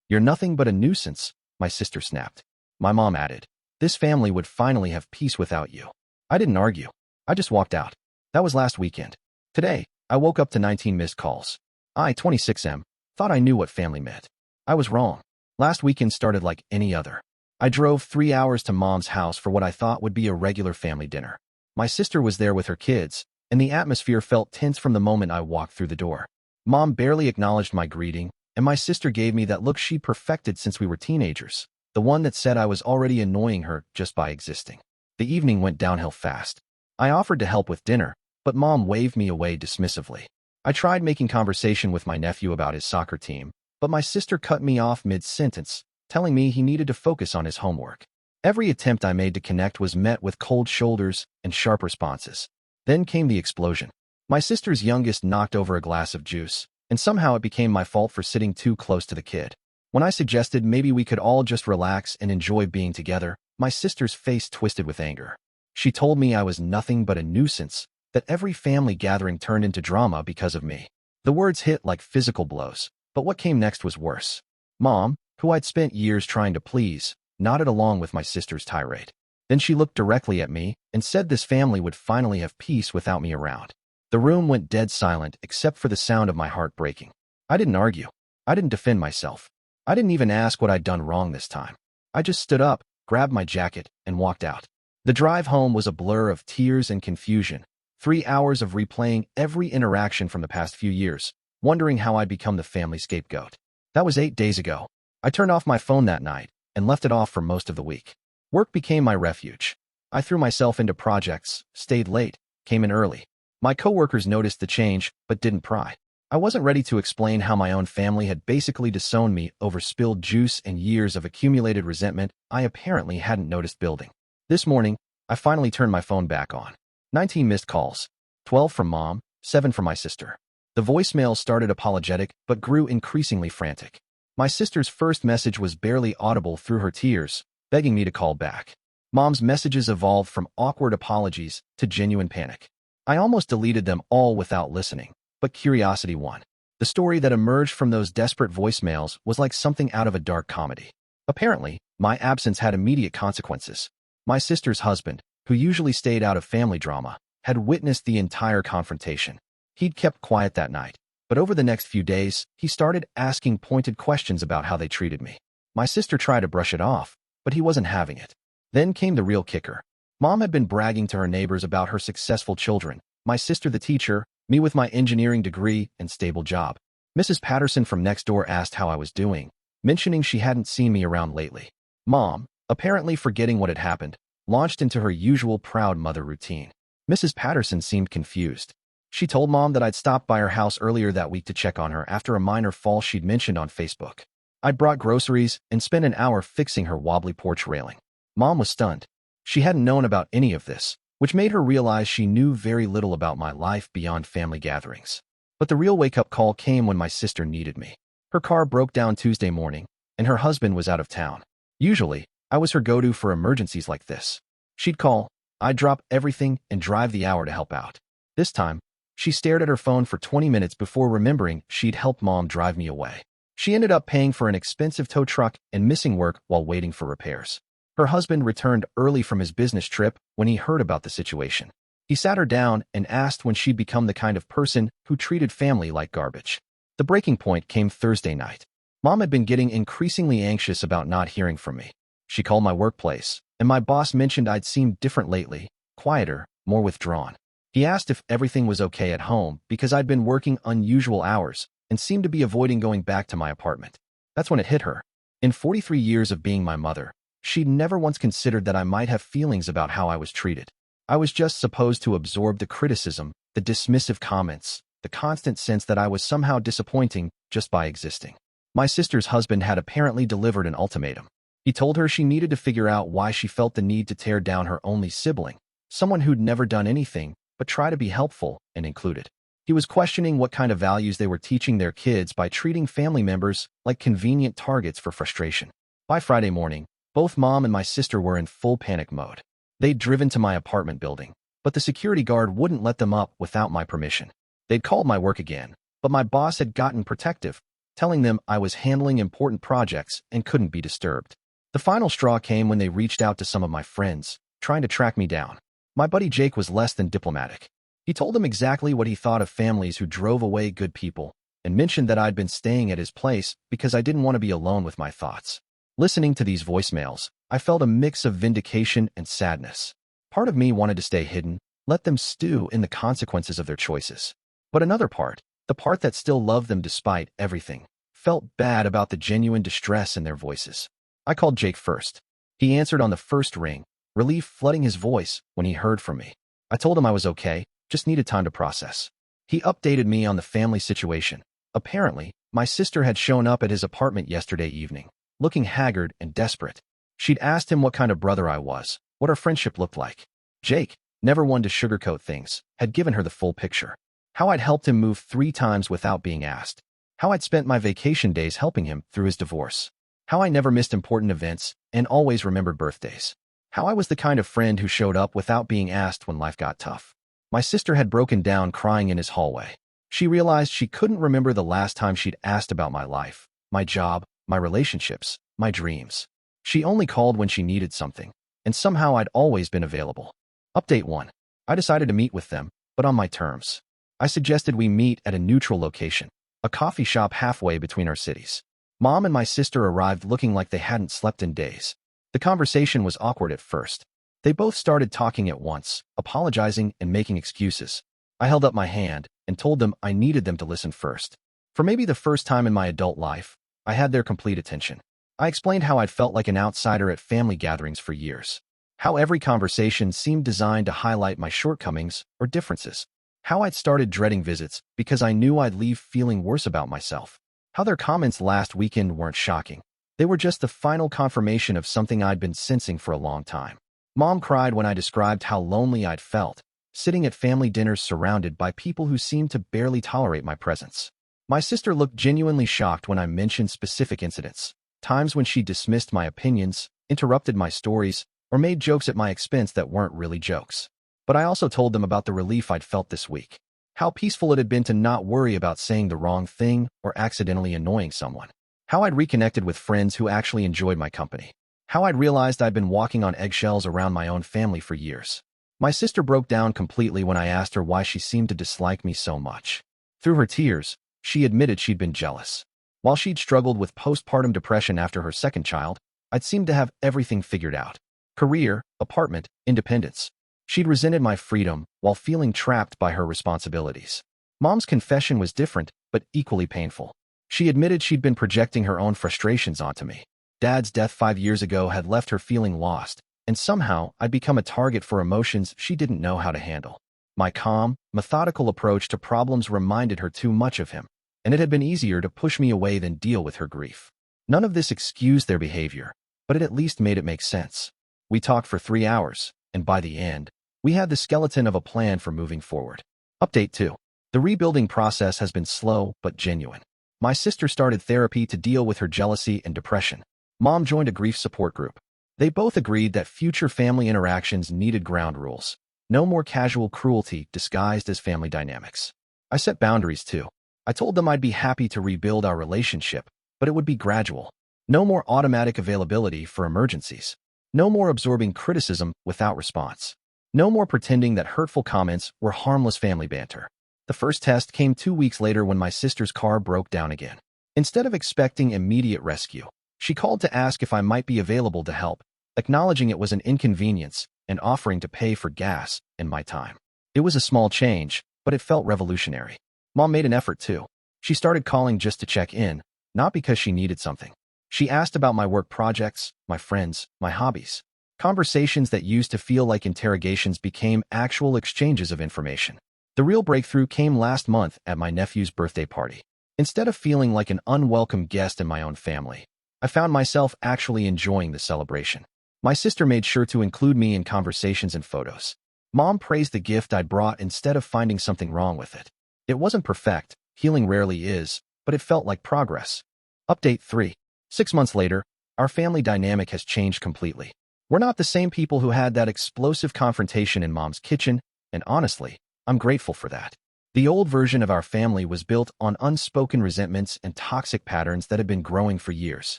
"You're nothing but a nuisance," my sister snapped. My mom added, "This family would finally have peace without you." I didn't argue. I just walked out. That was last weekend. Today, I woke up to 19 missed calls. I, 26M, thought I knew what family meant. I was wrong. Last weekend started like any other. I drove 3 hours to Mom's house for what I thought would be a regular family dinner. My sister was there with her kids, and the atmosphere felt tense from the moment I walked through the door. Mom barely acknowledged my greeting, and my sister gave me that look she'd perfected since we were teenagers, the one that said I was already annoying her just by existing. The evening went downhill fast. I offered to help with dinner, but Mom waved me away dismissively. I tried making conversation with my nephew about his soccer team, but my sister cut me off mid-sentence, telling me he needed to focus on his homework. Every attempt I made to connect was met with cold shoulders and sharp responses. Then came the explosion. My sister's youngest knocked over a glass of juice, and somehow it became my fault for sitting too close to the kid. When I suggested maybe we could all just relax and enjoy being together, my sister's face twisted with anger. She told me I was nothing but a nuisance, that every family gathering turned into drama because of me. The words hit like physical blows, but what came next was worse. Mom, who I'd spent years trying to please, nodded along with my sister's tirade. Then she looked directly at me and said this family would finally have peace without me around. The room went dead silent except for the sound of my heart breaking. I didn't argue. I didn't defend myself. I didn't even ask what I'd done wrong this time. I just stood up, grabbed my jacket, and walked out. The drive home was a blur of tears and confusion, 3 hours of replaying every interaction from the past few years, wondering how I'd become the family scapegoat. That was 8 days ago. I turned off my phone that night and left it off for most of the week. Work became my refuge. I threw myself into projects, stayed late, came in early. My coworkers noticed the change, but didn't pry. I wasn't ready to explain how my own family had basically disowned me over spilled juice and years of accumulated resentment I apparently hadn't noticed building. This morning, I finally turned my phone back on. 19 missed calls, 12 from Mom, 7 from my sister. The voicemail started apologetic but grew increasingly frantic. My sister's first message was barely audible through her tears, begging me to call back. Mom's messages evolved from awkward apologies to genuine panic. I almost deleted them all without listening, but curiosity won. The story that emerged from those desperate voicemails was like something out of a dark comedy. Apparently, my absence had immediate consequences. My sister's husband, who usually stayed out of family drama, had witnessed the entire confrontation. He'd kept quiet that night, but over the next few days, he started asking pointed questions about how they treated me. My sister tried to brush it off, but he wasn't having it. Then came the real kicker. Mom had been bragging to her neighbors about her successful children, my sister the teacher, me with my engineering degree and stable job. Mrs. Patterson from next door asked how I was doing, mentioning she hadn't seen me around lately. Mom, apparently forgetting what had happened, launched into her usual proud mother routine. Mrs. Patterson seemed confused. She told Mom that I'd stopped by her house earlier that week to check on her after a minor fall she'd mentioned on Facebook. I'd brought groceries and spent an hour fixing her wobbly porch railing. Mom was stunned. She hadn't known about any of this, which made her realize she knew very little about my life beyond family gatherings. But the real wake-up call came when my sister needed me. Her car broke down Tuesday morning, and her husband was out of town. Usually, I was her go-to for emergencies like this. She'd call, I'd drop everything and drive the hour to help out. This time, she stared at her phone for 20 minutes before remembering she'd helped Mom drive me away. She ended up paying for an expensive tow truck and missing work while waiting for repairs. Her husband returned early from his business trip when he heard about the situation. He sat her down and asked when she'd become the kind of person who treated family like garbage. The breaking point came Thursday night. Mom had been getting increasingly anxious about not hearing from me. She called my workplace, and my boss mentioned I'd seemed different lately, quieter, more withdrawn. He asked if everything was okay at home because I'd been working unusual hours and seemed to be avoiding going back to my apartment. That's when it hit her. In 43 years of being my mother, she'd never once considered that I might have feelings about how I was treated. I was just supposed to absorb the criticism, the dismissive comments, the constant sense that I was somehow disappointing just by existing. My sister's husband had apparently delivered an ultimatum. He told her she needed to figure out why she felt the need to tear down her only sibling, someone who'd never done anything but try to be helpful and included. He was questioning what kind of values they were teaching their kids by treating family members like convenient targets for frustration. By Friday morning, both Mom and my sister were in full panic mode. They'd driven to my apartment building, but the security guard wouldn't let them up without my permission. They'd called my work again, but my boss had gotten protective, telling them I was handling important projects and couldn't be disturbed. The final straw came when they reached out to some of my friends, trying to track me down. My buddy Jake was less than diplomatic. He told them exactly what he thought of families who drove away good people, and mentioned that I'd been staying at his place because I didn't want to be alone with my thoughts. Listening to these voicemails, I felt a mix of vindication and sadness. Part of me wanted to stay hidden, let them stew in the consequences of their choices. But another part, the part that still loved them despite everything, felt bad about the genuine distress in their voices. I called Jake first. He answered on the first ring, relief flooding his voice when he heard from me. I told him I was okay, just needed time to process. He updated me on the family situation. Apparently, my sister had shown up at his apartment yesterday evening, looking haggard and desperate. She'd asked him what kind of brother I was, what our friendship looked like. Jake, never one to sugarcoat things, had given her the full picture. How I'd helped him move 3 times without being asked. How I'd spent my vacation days helping him through his divorce. How I never missed important events and always remembered birthdays. How I was the kind of friend who showed up without being asked when life got tough. My sister had broken down crying in his hallway. She realized she couldn't remember the last time she'd asked about my life, my job, my relationships, my dreams. She only called when she needed something, and somehow I'd always been available. Update 1. I decided to meet with them, but on my terms. I suggested we meet at a neutral location, a coffee shop halfway between our cities. Mom and my sister arrived looking like they hadn't slept in days. The conversation was awkward at first. They both started talking at once, apologizing and making excuses. I held up my hand and told them I needed them to listen first. For maybe the first time in my adult life, I had their complete attention. I explained how I'd felt like an outsider at family gatherings for years. How every conversation seemed designed to highlight my shortcomings or differences. How I'd started dreading visits because I knew I'd leave feeling worse about myself. How their comments last weekend weren't shocking. They were just the final confirmation of something I'd been sensing for a long time. Mom cried when I described how lonely I'd felt, sitting at family dinners surrounded by people who seemed to barely tolerate my presence. My sister looked genuinely shocked when I mentioned specific incidents, times when she dismissed my opinions, interrupted my stories, or made jokes at my expense that weren't really jokes. But I also told them about the relief I'd felt this week. How peaceful it had been to not worry about saying the wrong thing or accidentally annoying someone. How I'd reconnected with friends who actually enjoyed my company. How I'd realized I'd been walking on eggshells around my own family for years. My sister broke down completely when I asked her why she seemed to dislike me so much. Through her tears, she admitted she'd been jealous. While she'd struggled with postpartum depression after her second child, I'd seemed to have everything figured out. Career, apartment, independence. She'd resented my freedom while feeling trapped by her responsibilities. Mom's confession was different, but equally painful. She admitted she'd been projecting her own frustrations onto me. Dad's death 5 years ago had left her feeling lost, and somehow I'd become a target for emotions she didn't know how to handle. My calm, methodical approach to problems reminded her too much of him, and it had been easier to push me away than deal with her grief. None of this excused their behavior, but it at least made it make sense. We talked for 3 hours, and by the end, we had the skeleton of a plan for moving forward. Update 2. The rebuilding process has been slow but genuine. My sister started therapy to deal with her jealousy and depression. Mom joined a grief support group. They both agreed that future family interactions needed ground rules. No more casual cruelty disguised as family dynamics. I set boundaries too. I told them I'd be happy to rebuild our relationship, but it would be gradual. No more automatic availability for emergencies. No more absorbing criticism without response. No more pretending that hurtful comments were harmless family banter. The first test came 2 weeks later when my sister's car broke down again. Instead of expecting immediate rescue, she called to ask if I might be available to help, acknowledging it was an inconvenience and offering to pay for gas and my time. It was a small change, but it felt revolutionary. Mom made an effort too. She started calling just to check in, not because she needed something. She asked about my work projects, my friends, my hobbies. Conversations that used to feel like interrogations became actual exchanges of information. The real breakthrough came last month at my nephew's birthday party. Instead of feeling like an unwelcome guest in my own family, I found myself actually enjoying the celebration. My sister made sure to include me in conversations and photos. Mom praised the gift I'd brought instead of finding something wrong with it. It wasn't perfect, healing rarely is, but it felt like progress. Update 3. 6 months later, our family dynamic has changed completely. We're not the same people who had that explosive confrontation in Mom's kitchen, and honestly, I'm grateful for that. The old version of our family was built on unspoken resentments and toxic patterns that had been growing for years.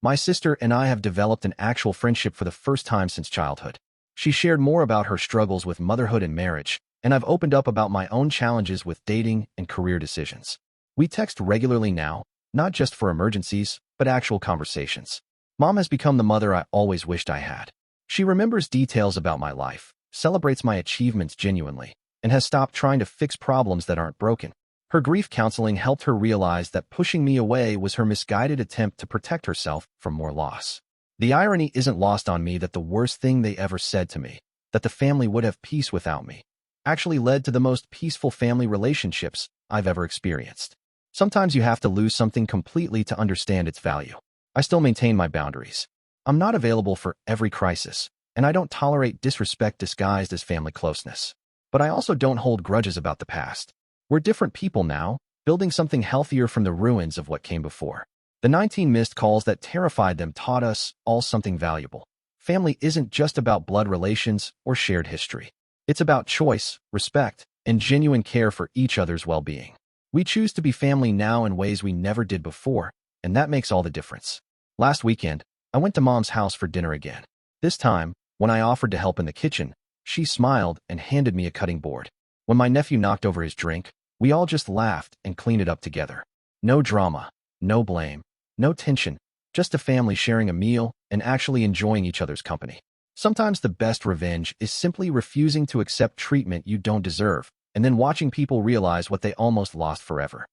My sister and I have developed an actual friendship for the first time since childhood. She shared more about her struggles with motherhood and marriage, and I've opened up about my own challenges with dating and career decisions. We text regularly now, not just for emergencies, but actual conversations. Mom has become the mother I always wished I had. She remembers details about my life, celebrates my achievements genuinely, and has stopped trying to fix problems that aren't broken. Her grief counseling helped her realize that pushing me away was her misguided attempt to protect herself from more loss. The irony isn't lost on me that the worst thing they ever said to me, that the family would have peace without me, actually led to the most peaceful family relationships I've ever experienced. Sometimes you have to lose something completely to understand its value. I still maintain my boundaries. I'm not available for every crisis, and I don't tolerate disrespect disguised as family closeness. But I also don't hold grudges about the past. We're different people now, building something healthier from the ruins of what came before. The 19 missed calls that terrified them taught us all something valuable. Family isn't just about blood relations or shared history. It's about choice, respect, and genuine care for each other's well-being. We choose to be family now in ways we never did before, and that makes all the difference. Last weekend, I went to Mom's house for dinner again. This time, when I offered to help in the kitchen, she smiled and handed me a cutting board. When my nephew knocked over his drink, we all just laughed and cleaned it up together. No drama, no blame, no tension, just a family sharing a meal and actually enjoying each other's company. Sometimes the best revenge is simply refusing to accept treatment you don't deserve, and then watching people realize what they almost lost forever.